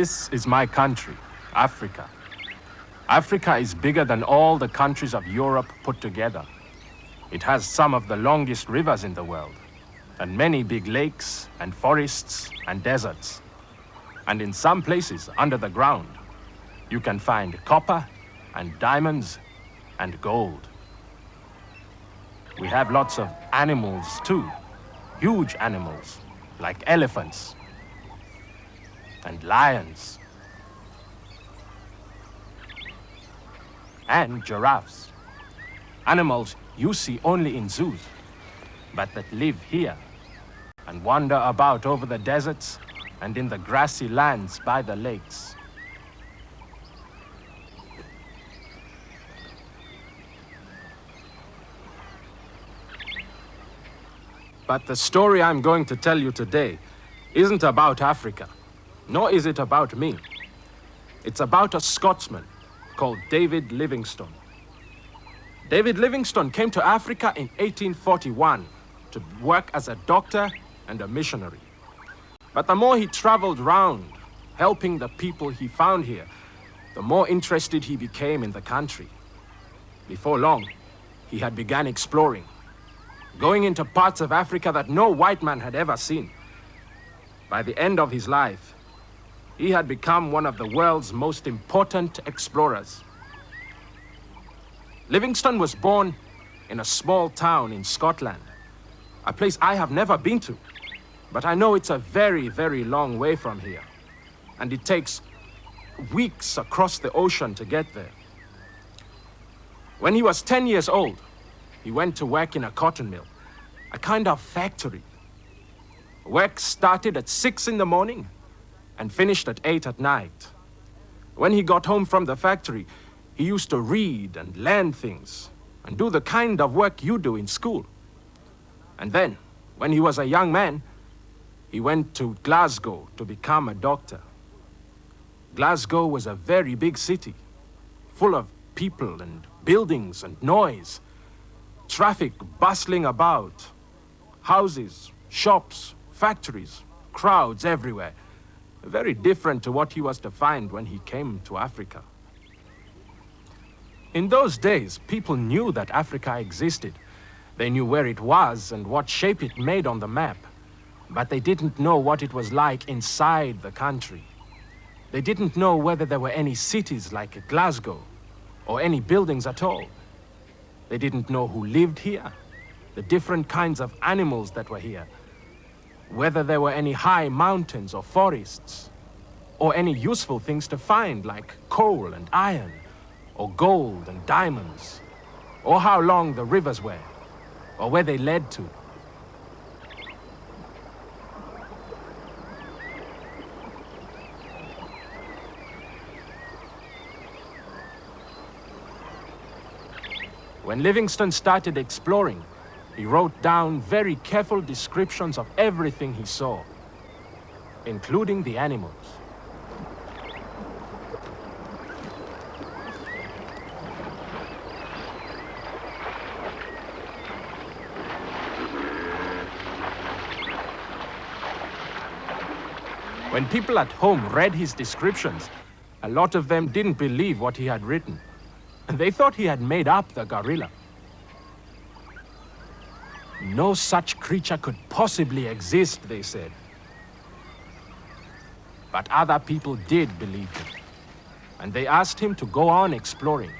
This is my country, Africa. Africa is bigger than all the countries of Europe put together. It has some of the longest rivers in the world, and many big lakes and forests and deserts. And in some places under the ground, you can find copper and diamonds and gold. We have lots of animals too, huge animals like elephants and lions and giraffes, animals you see only in zoos, but that live here and wander about over the deserts and in the grassy lands by the lakes. But the story I'm going to tell you today isn't about Africa, nor is it about me. It's about a Scotsman called David Livingstone. David Livingstone came to Africa in 1841 to work as a doctor and a missionary. But the more he traveled round, helping the people he found here, the more interested he became in the country. Before long, he had begun exploring, going into parts of Africa that no white man had ever seen. By the end of his life, he had become one of the world's most important explorers. Livingstone was born in a small town in Scotland, a place I have never been to, but I know it's a very, very long way from here, and it takes weeks across the ocean to get there. When he was 10 years old, he went to work in a cotton mill, a kind of factory. Work started at 6 in the morning and finished at 8 at night. When he got home from the factory, he used to read and learn things and do the kind of work you do in school. And then, when he was a young man, he went to Glasgow to become a doctor. Glasgow was a very big city, full of people and buildings and noise, traffic bustling about, houses, shops, factories, crowds everywhere. Very different to what he was to find when he came to Africa. In those days, people knew that Africa existed. They knew where it was and what shape it made on the map, but they didn't know what it was like inside the country. They didn't know whether there were any cities like Glasgow or any buildings at all. They didn't know who lived here, the different kinds of animals that were here, whether there were any high mountains or forests, or any useful things to find like coal and iron, or gold and diamonds, or how long the rivers were, or where they led to. When Livingstone started exploring, he wrote down very careful descriptions of everything he saw, including the animals. When people at home read his descriptions, a lot of them didn't believe what he had written, and they thought he had made up the gorilla. No such creature could possibly exist, they said. But other people did believe him, and they asked him to go on exploring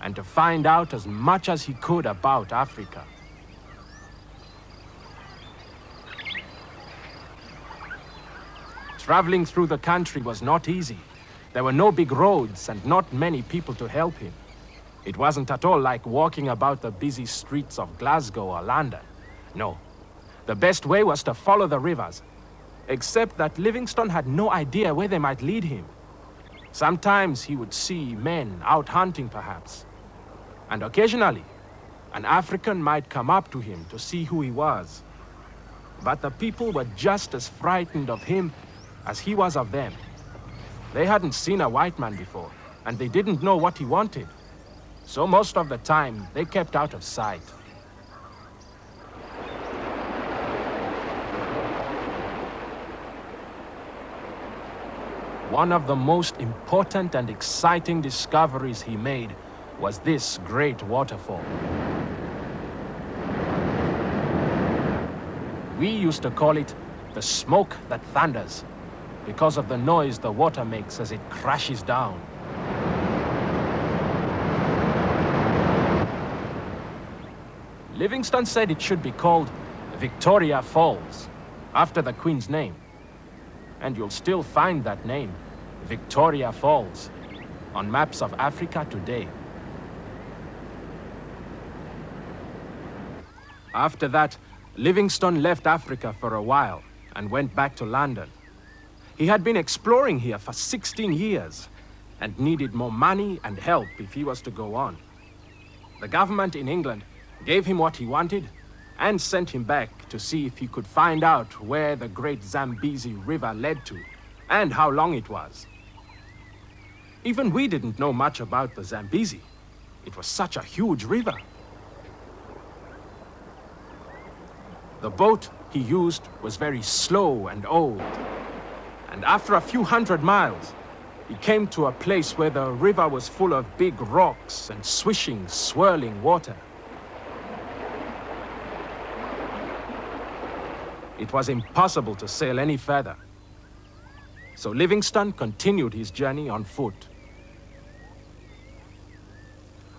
and to find out as much as he could about Africa. Traveling through the country was not easy. There were no big roads and not many people to help him. It wasn't at all like walking about the busy streets of Glasgow or London. No, the best way was to follow the rivers, except that Livingstone had no idea where they might lead him. Sometimes he would see men out hunting perhaps, and occasionally an African might come up to him to see who he was. But the people were just as frightened of him as he was of them. They hadn't seen a white man before, and they didn't know what he wanted. So most of the time, they kept out of sight. One of the most important and exciting discoveries he made was this great waterfall. We used to call it the smoke that thunders, because of the noise the water makes as it crashes down. Livingstone said it should be called Victoria Falls, after the Queen's name. And you'll still find that name, Victoria Falls, on maps of Africa today. After that, Livingstone left Africa for a while and went back to London. He had been exploring here for 16 years and needed more money and help if he was to go on. The government in England gave him what he wanted and sent him back to see if he could find out where the great Zambezi River led to and how long it was. Even we didn't know much about the Zambezi. It was such a huge river. The boat he used was very slow and old. And after a few hundred miles, he came to a place where the river was full of big rocks and swishing, swirling water. It was impossible to sail any further. So Livingstone continued his journey on foot.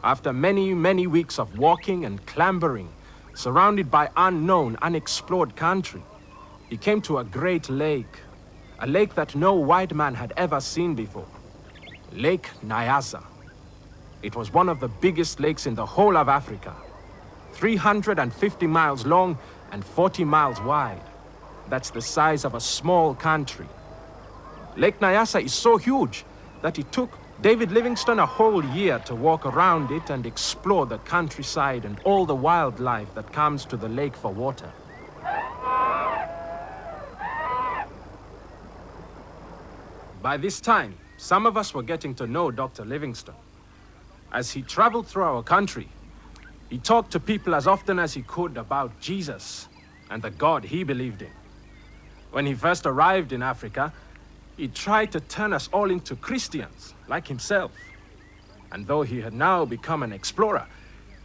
After many, many weeks of walking and clambering, surrounded by unknown, unexplored country, he came to a great lake, a lake that no white man had ever seen before, Lake Nyasa. It was one of the biggest lakes in the whole of Africa, 350 miles long and 40 miles wide. That's the size of a small country. Lake Nyasa is so huge that it took David Livingstone a whole year to walk around it and explore the countryside and all the wildlife that comes to the lake for water. By this time, some of us were getting to know Dr. Livingstone. As he traveled through our country, he talked to people as often as he could about Jesus and the God he believed in. When he first arrived in Africa, he tried to turn us all into Christians, like himself. And though he had now become an explorer,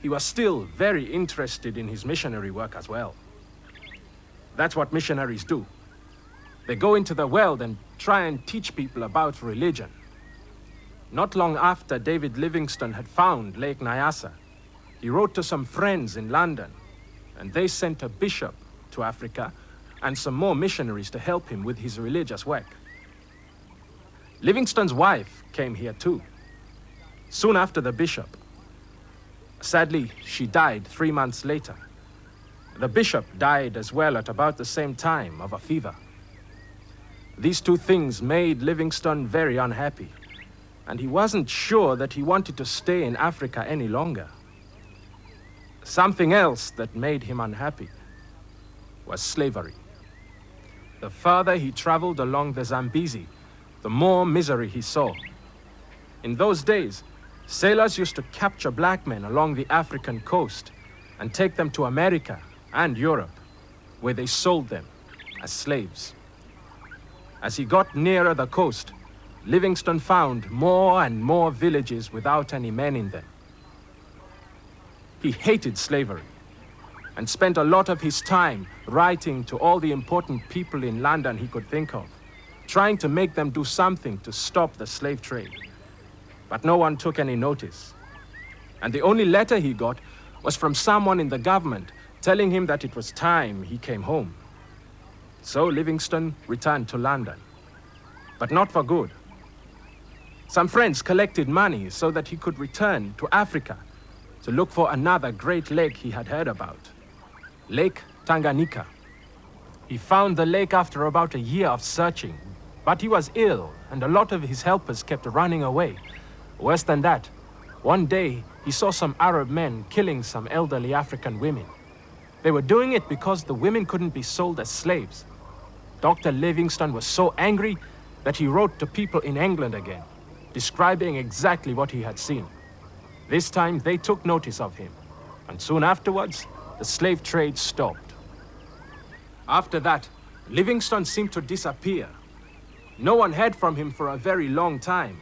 he was still very interested in his missionary work as well. That's what missionaries do. They go into the world and try and teach people about religion. Not long after David Livingstone had found Lake Nyasa, he wrote to some friends in London, and they sent a bishop to Africa and some more missionaries to help him with his religious work. Livingstone's wife came here too, soon after the bishop. Sadly, she died 3 months later. The bishop died as well at about the same time of a fever. These two things made Livingstone very unhappy, and he wasn't sure that he wanted to stay in Africa any longer. Something else that made him unhappy was slavery. The farther he traveled along the Zambezi, the more misery he saw. In those days, sailors used to capture black men along the African coast and take them to America and Europe, where they sold them as slaves. As he got nearer the coast, Livingstone found more and more villages without any men in them. He hated slavery and spent a lot of his time writing to all the important people in London he could think of, trying to make them do something to stop the slave trade. But no one took any notice. And the only letter he got was from someone in the government telling him that it was time he came home. So Livingstone returned to London, but not for good. Some friends collected money so that he could return to Africa to look for another great lake he had heard about, Lake Tanganyika. He found the lake after about a year of searching, but he was ill and a lot of his helpers kept running away. Worse than that, one day he saw some Arab men killing some elderly African women. They were doing it because the women couldn't be sold as slaves. Dr. Livingstone was so angry that he wrote to people in England again, describing exactly what he had seen. This time they took notice of him, and soon afterwards, the slave trade stopped. After that, Livingstone seemed to disappear. No one heard from him for a very long time,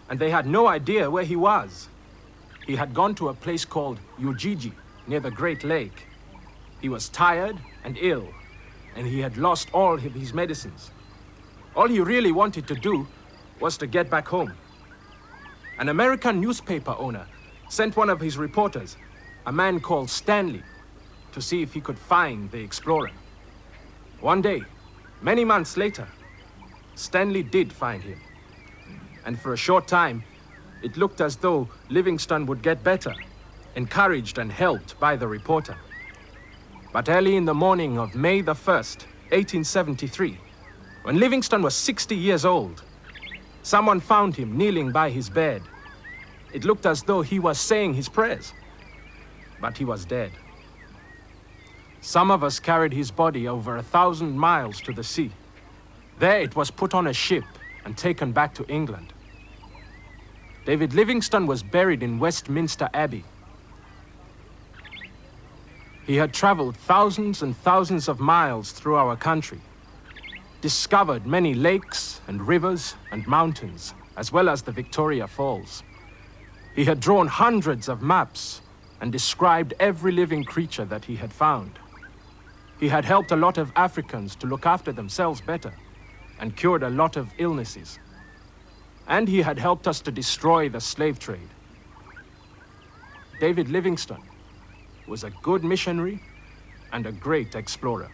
and they had no idea where he was. He had gone to a place called Ujiji, near the Great Lake. He was tired and ill, and he had lost all of his medicines. All he really wanted to do was to get back home. An American newspaper owner sent one of his reporters, a man called Stanley, to see if he could find the explorer. One day, many months later, Stanley did find him. And for a short time, it looked as though Livingstone would get better, encouraged and helped by the reporter. But early in the morning of May the 1st, 1873, when Livingstone was 60 years old, someone found him kneeling by his bed. It looked as though he was saying his prayers, but he was dead. Some of us carried his body over 1,000 miles to the sea. There it was put on a ship and taken back to England. David Livingstone was buried in Westminster Abbey. He had traveled thousands and thousands of miles through our country, discovered many lakes and rivers and mountains, as well as the Victoria Falls. He had drawn hundreds of maps and described every living creature that he had found. He had helped a lot of Africans to look after themselves better and cured a lot of illnesses. And he had helped us to destroy the slave trade. David Livingstone was a good missionary and a great explorer.